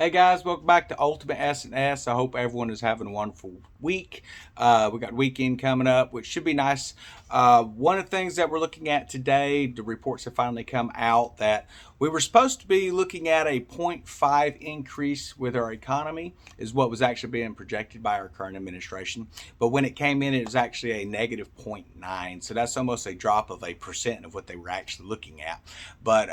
Hey guys, welcome back to Ultimate S&S. I hope everyone is having a wonderful week. We got weekend coming up, which should be nice. One of the things that we're looking at today, the reports have finally come out that we were supposed to be looking at a zero point 0.5 increase with our economy, is what was actually being projected by our current administration. But when it came in, it was actually a negative 0.9. So that's almost a drop of a percent of what they were actually looking at. But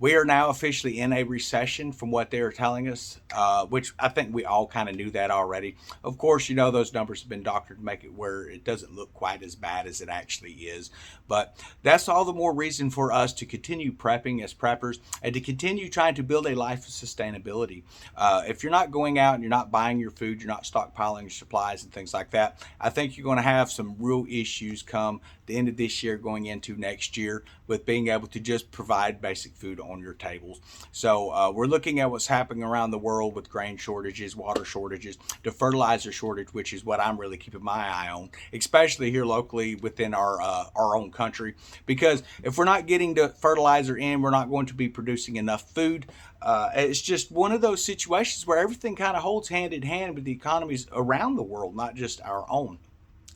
we are now officially in a recession from what they were telling us, which I think we all kind of knew that already. Of course, those numbers have been doctored to make it where it doesn't look quite as bad as it actually is. But that's all the more reason for us to continue prepping as preppers and to continue trying to build a life of sustainability. If you're not going out and you're not buying your food, you're not stockpiling your supplies and things like that, I think you're going to have some real issues come the end of this year going into next year with being able to just provide basic food on your tables. So we're looking at what's happening around the world with grain shortages, water shortages, the fertilizer shortage, which is what I'm really keeping my eye on, especially here locally within our own country. Because if we're not getting the fertilizer in, we're not going to be producing enough food. It's just one of those situations where everything kind of holds hand in hand with the economies around the world, not just our own.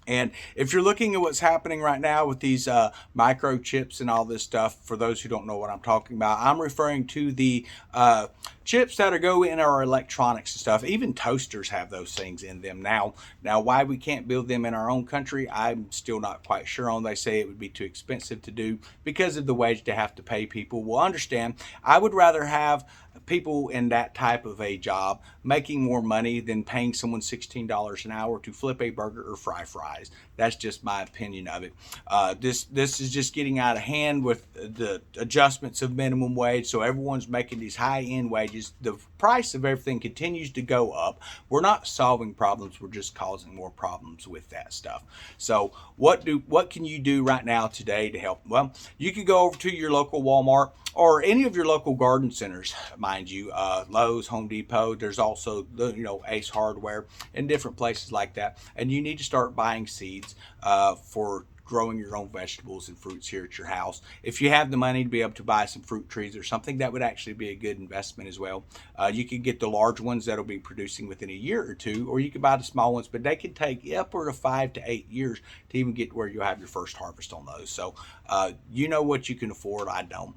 And if you're looking at what's happening right now with these microchips and all this stuff, for those who don't know what I'm talking about, I'm referring to the chips that go in our electronics and stuff. Even toasters have those things in them now. Now, why we can't build them in our own country, I'm still not quite sure on. They say it would be too expensive to do because of the wage they have to pay people. Well, understand, I would rather have people in that type of a job making more money than paying someone $16 an hour to flip a burger or fry fries. That's just my opinion of it. This is just getting out of hand with the adjustments of minimum wage. So everyone's making these high end wages. The price of everything continues to go up. We're not solving problems. We're just causing more problems with that stuff. So what can you do right now today to help? Well, you could go over to your local Walmart or any of your local garden centers, mind you, Lowe's, Home Depot. There's also the Ace Hardware and different places like that. And you need to start buying seeds for growing your own vegetables and fruits here at your house. If you have the money to be able to buy some fruit trees or something, that would actually be a good investment as well. You can get the large ones that'll be producing within a year or two, or you can buy the small ones, but they can take upward of 5 to 8 years to even get where you'll have your first harvest on those. So you know what you can afford. I don't.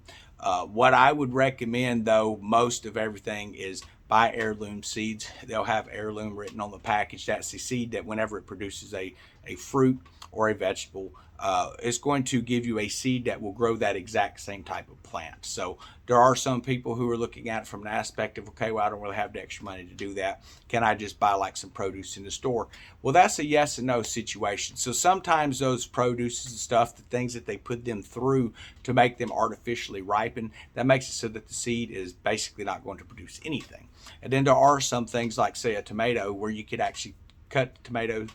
What I would recommend, though, most of everything is buy heirloom seeds. They'll have heirloom written on the package. That's the seed that whenever it produces a fruit or a vegetable, it's going to give you a seed that will grow that exact same type of plant. So there are some people who are looking at it from an aspect of, okay, well, I don't really have the extra money to do that. Can I just buy like some produce in the store? Well, that's a yes and no situation. So sometimes those produces and stuff, the things that they put them through to make them artificially ripen, that makes it so that the seed is basically not going to produce anything. And then there are some things like, say, a tomato, where you could actually cut the tomato,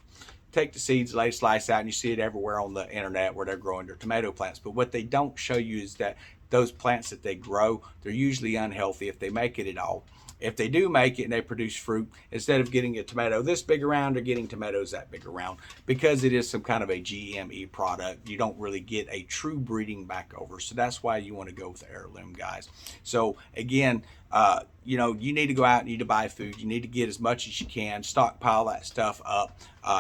take the seeds, lay a slice out, and you see it everywhere on the internet where they're growing their tomato plants. But what they don't show you is that those plants that they grow, they're usually unhealthy if they make it at all. If they do make it and they produce fruit, instead of getting a tomato this big around, they're getting tomatoes that big around. Because it is some kind of a GME product, you don't really get a true breeding back over. So that's why you want to go with the heirloom, guys. So again, you need to go out and you need to buy food. You need to get as much as you can, stockpile that stuff up.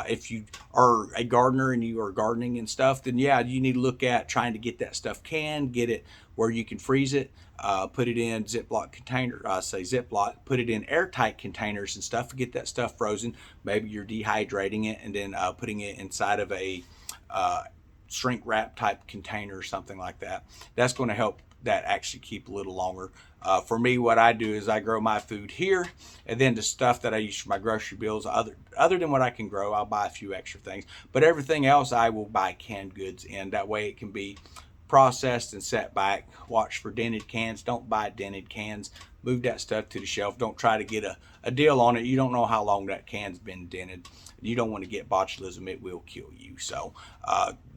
If you are a gardener and you are gardening and stuff, then yeah, you need to look at trying to get that stuff canned, get it where you can freeze it, put it in Ziploc container, Ziploc, put it in airtight containers and stuff, get that stuff frozen. Maybe you're dehydrating it and then putting it inside of a shrink wrap type container or something like that. That's going to help that actually keep a little longer. For me, what I do is I grow my food here, and then the stuff that I use for my grocery bills, other than what I can grow, I'll buy a few extra things. But everything else, I will buy canned goods in. That way it can be processed and set back. Watch for dented cans. Don't buy dented cans. Move that stuff to the shelf. Don't try to get a deal on it. You don't know how long that can's been dented. You don't want to get botulism. It will kill you. So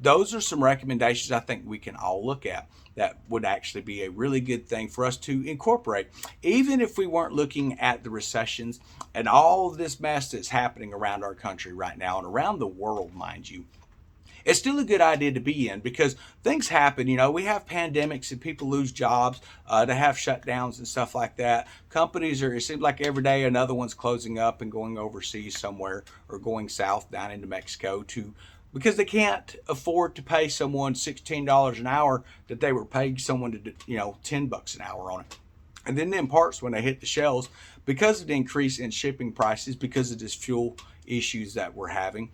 those are some recommendations I think we can all look at that would actually be a really good thing for us to incorporate. Even if we weren't looking at the recessions and all of this mess that's happening around our country right now and around the world, mind you, it's still a good idea to be in because things happen. We have pandemics and people lose jobs. They have shutdowns and stuff like that. Companies it seems like every day another one's closing up and going overseas somewhere or going south down into Mexico because they can't afford to pay someone $16 an hour that they were paying someone to, $10 an hour on it. And then in parts when they hit the shelves, because of the increase in shipping prices, because of this fuel issues that we're having,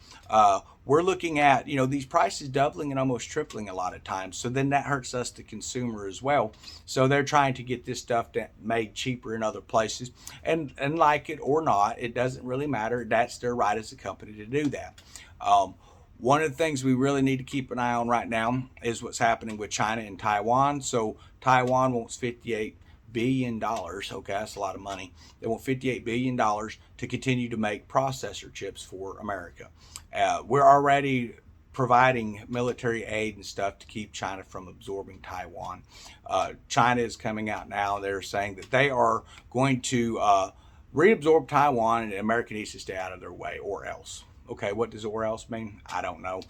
we're looking at these prices doubling and almost tripling a lot of times. So then that hurts us, the consumer, as well. So they're trying to get this stuff made cheaper in other places, and like it or not, it doesn't really matter. That's their right as a company to do that. One of the things we really need to keep an eye on right now is what's happening with China and Taiwan. So Taiwan wants $58 billion. Okay, that's a lot of money. They want $58 billion to continue to make processor chips for America. We're already providing military aid and stuff to keep China from absorbing Taiwan. China is coming out now. They're saying that they are going to reabsorb Taiwan, and America needs to stay out of their way, or else. Okay, what does or else mean? I don't know.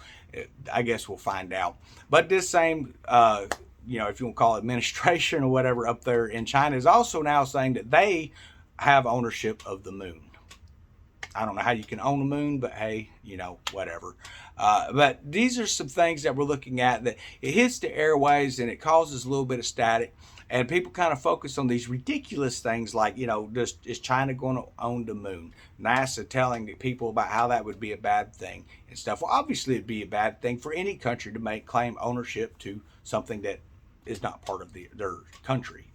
I guess we'll find out. But this same, if you want to call it administration or whatever up there in China, is also now saying that they have ownership of the moon. I don't know how you can own a moon, but hey, whatever. But these are some things that we're looking at that it hits the airways and it causes a little bit of static. And people kind of focus on these ridiculous things like, is China going to own the moon? NASA telling the people about how that would be a bad thing and stuff. Well, obviously it'd be a bad thing for any country to claim ownership to something that is not part of their country,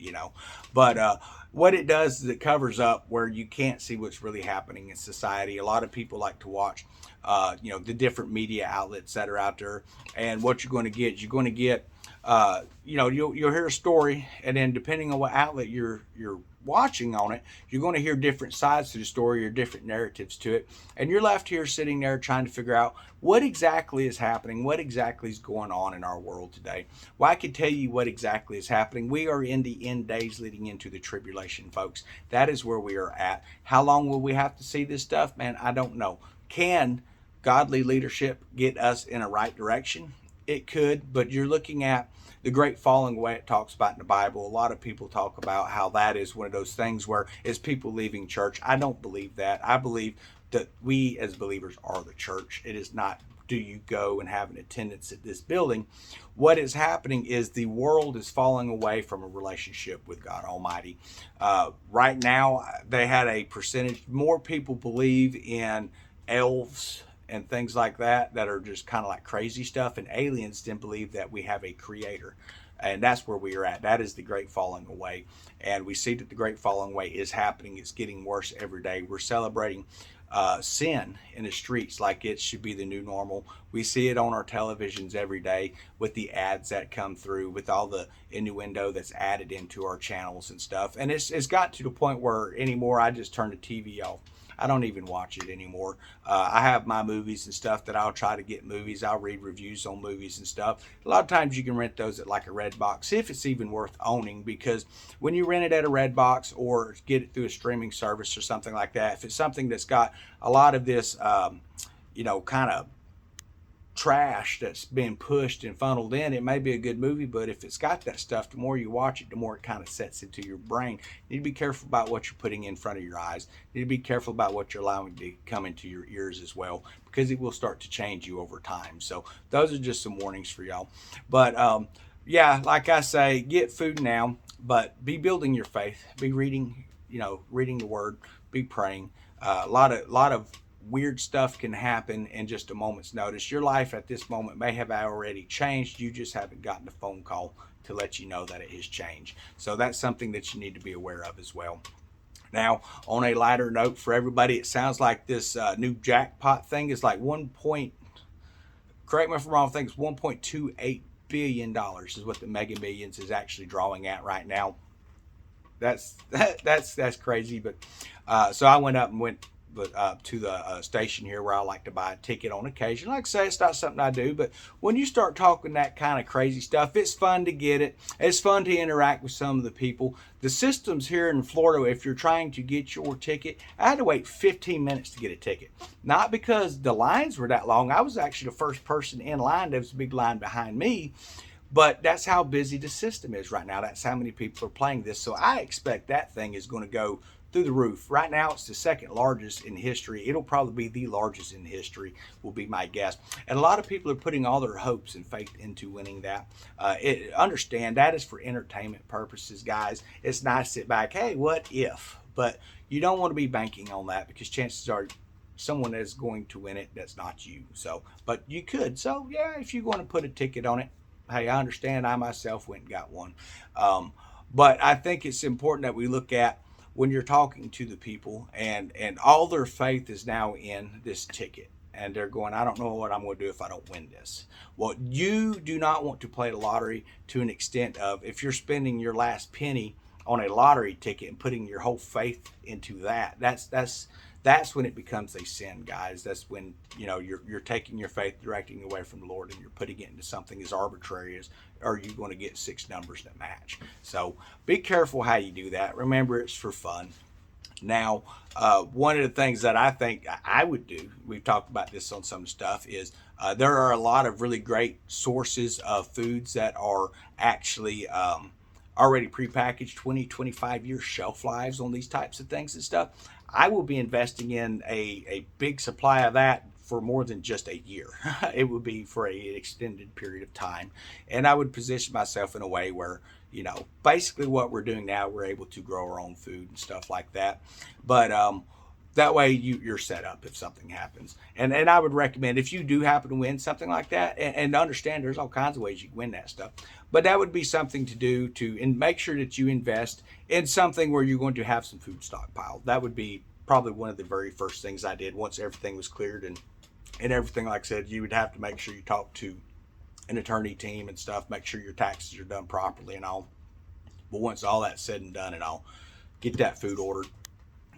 But what it does is it covers up where you can't see what's really happening in society. A lot of people like to watch, the different media outlets that are out there. And what you're going to get, you'll hear a story, and then depending on what outlet you're watching on it, you're going to hear different sides to the story or different narratives to it, and you're left here sitting there trying to figure out what exactly is happening, what exactly is going on in our world today. Well, I can tell you what exactly is happening. We are in the end days leading into the tribulation, folks. That is where we are at. How long will we have to see this stuff? Man, I don't know. Can godly leadership get us in a right direction? It could, but you're looking at the great falling away it talks about in the Bible. A lot of people talk about how that is one of those things where it's people leaving church. I don't believe that. I believe that we as believers are the church. It is not, do you go and have an attendance at this building? What is happening is the world is falling away from a relationship with God Almighty. Right now, they had a percentage, more people believe in elves and things like that are just kind of like crazy stuff, and aliens didn't believe that we have a creator. And that's where we are at. That is the great falling away. And we see that the great falling away is happening. It's getting worse every day. We're celebrating sin in the streets like it should be the new normal. We see it on our televisions every day with the ads that come through, with all the innuendo that's added into our channels and stuff. And it's got to the point where anymore I just turn the TV off. I don't even watch it anymore. I have my movies and stuff that I'll try to get movies. I'll read reviews on movies and stuff. A lot of times you can rent those at like a Redbox, if it's even worth owning, because when you rent it at a Redbox or get it through a streaming service or something like that, if it's something that's got a lot of this, kind of trash that's being pushed and funneled in, it may be a good movie, but if it's got that stuff, the more you watch it, the more it kind of sets into your brain. You need to be careful about what you're putting in front of your eyes. You need to be careful about what you're allowing to come into your ears as well, because it will start to change you over time. So those are just some warnings for y'all. But like I say, get food now, but be building your faith, be reading the word, be praying. A lot of weird stuff can happen in just a moment's notice. Your life at this moment may have already changed. You just haven't gotten a phone call to let you know that it has changed. So that's something that you need to be aware of as well. Now, on a lighter note for everybody, it sounds like this new jackpot thing is like correct me if I'm wrong, I think it's $1.28 billion is what the Mega Millions is actually drawing at right now. That's crazy. But so I went up and to the station here where I like to buy a ticket on occasion. Like I say, it's not something I do, but when you start talking that kind of crazy stuff, it's fun to get it. It's fun to interact with some of the people. The systems here in Florida, if you're trying to get your ticket, I had to wait 15 minutes to get a ticket. Not because the lines were that long. I was actually the first person in line. There was a big line behind me. But that's how busy the system is right now. That's how many people are playing this. So I expect that thing is going to go through the roof. Right now, it's the second largest in history. It'll probably be the largest in history, will be my guess. And a lot of people are putting all their hopes and faith into winning that. Understand that is for entertainment purposes, guys. It's nice to sit back, hey, what if? But you don't want to be banking on that, because chances are someone is going to win it that's not you. So, but you could. So yeah, if you're going to put a ticket on it, hey, I understand. I myself went and got one. But I think it's important that we look at when you're talking to the people, and all their faith is now in this ticket. And they're going, I don't know what I'm going to do if I don't win this. Well, you do not want to play the lottery to an extent of, if you're spending your last penny on a lottery ticket and putting your whole faith into that, that's when it becomes a sin, guys. That's when, you're taking your faith, directing away from the Lord, and you're putting it into something as arbitrary as, are you going to get 6 numbers that match? So be careful how you do that. Remember, it's for fun. Now, one of the things that I think I would do, we've talked about this on some stuff, is there are a lot of really great sources of foods that are actually already prepackaged, 20, 25 year shelf lives on these types of things and stuff. I will be investing in a big supply of that for more than just a year. It would be for an extended period of time. And I would position myself in a way where, basically what we're doing now, we're able to grow our own food and stuff like that. But that way you're set up if something happens. And I would recommend, if you do happen to win something like that, and understand there's all kinds of ways you can win that stuff, but that would be something to do and make sure that you invest in something where you're going to have some food stockpile. That would be probably one of the very first things I did once everything was cleared and everything. Like I said, you would have to make sure you talk to an attorney team and stuff, make sure your taxes are done properly and all. But once all that's said and done, and I'll get that food ordered.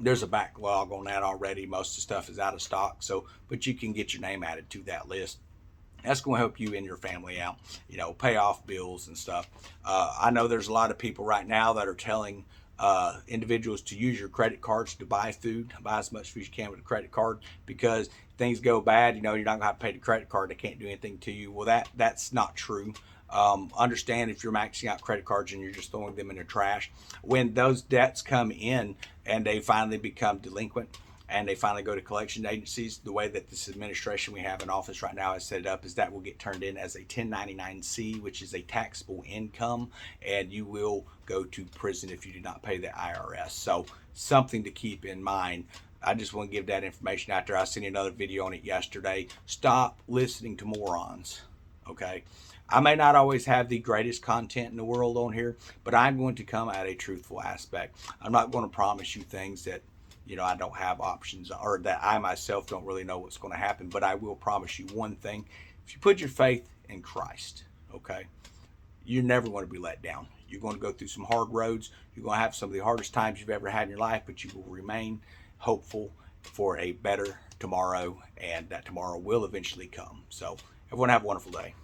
There's a backlog on that already. Most of the stuff is out of stock. So, but you can get your name added to that list. That's going to help you and your family out, pay off bills and stuff. I know there's a lot of people right now that are telling individuals to use your credit cards to buy food, buy as much food as you can with a credit card, because things go bad, you're not going to have to pay the credit card. They can't do anything to you. Well, that's not true. Understand, if you're maxing out credit cards and you're just throwing them in the trash, when those debts come in and they finally become delinquent and they finally go to collection agencies, the way that this administration we have in office right now is set it up is that will get turned in as a 1099-C, which is a taxable income, and you will go to prison if you do not pay the IRS. So something to keep in mind. I just want to give that information out there. I seen another video on it yesterday. Stop listening to morons, okay? I may not always have the greatest content in the world on here, but I'm going to come at a truthful aspect. I'm not going to promise you things that, I don't have options, or that I myself don't really know what's going to happen. But I will promise you one thing. If you put your faith in Christ, okay, you're never going to be let down. You're going to go through some hard roads. You're going to have some of the hardest times you've ever had in your life, but you will remain hopeful for a better tomorrow, and that tomorrow will eventually come. So everyone have a wonderful day.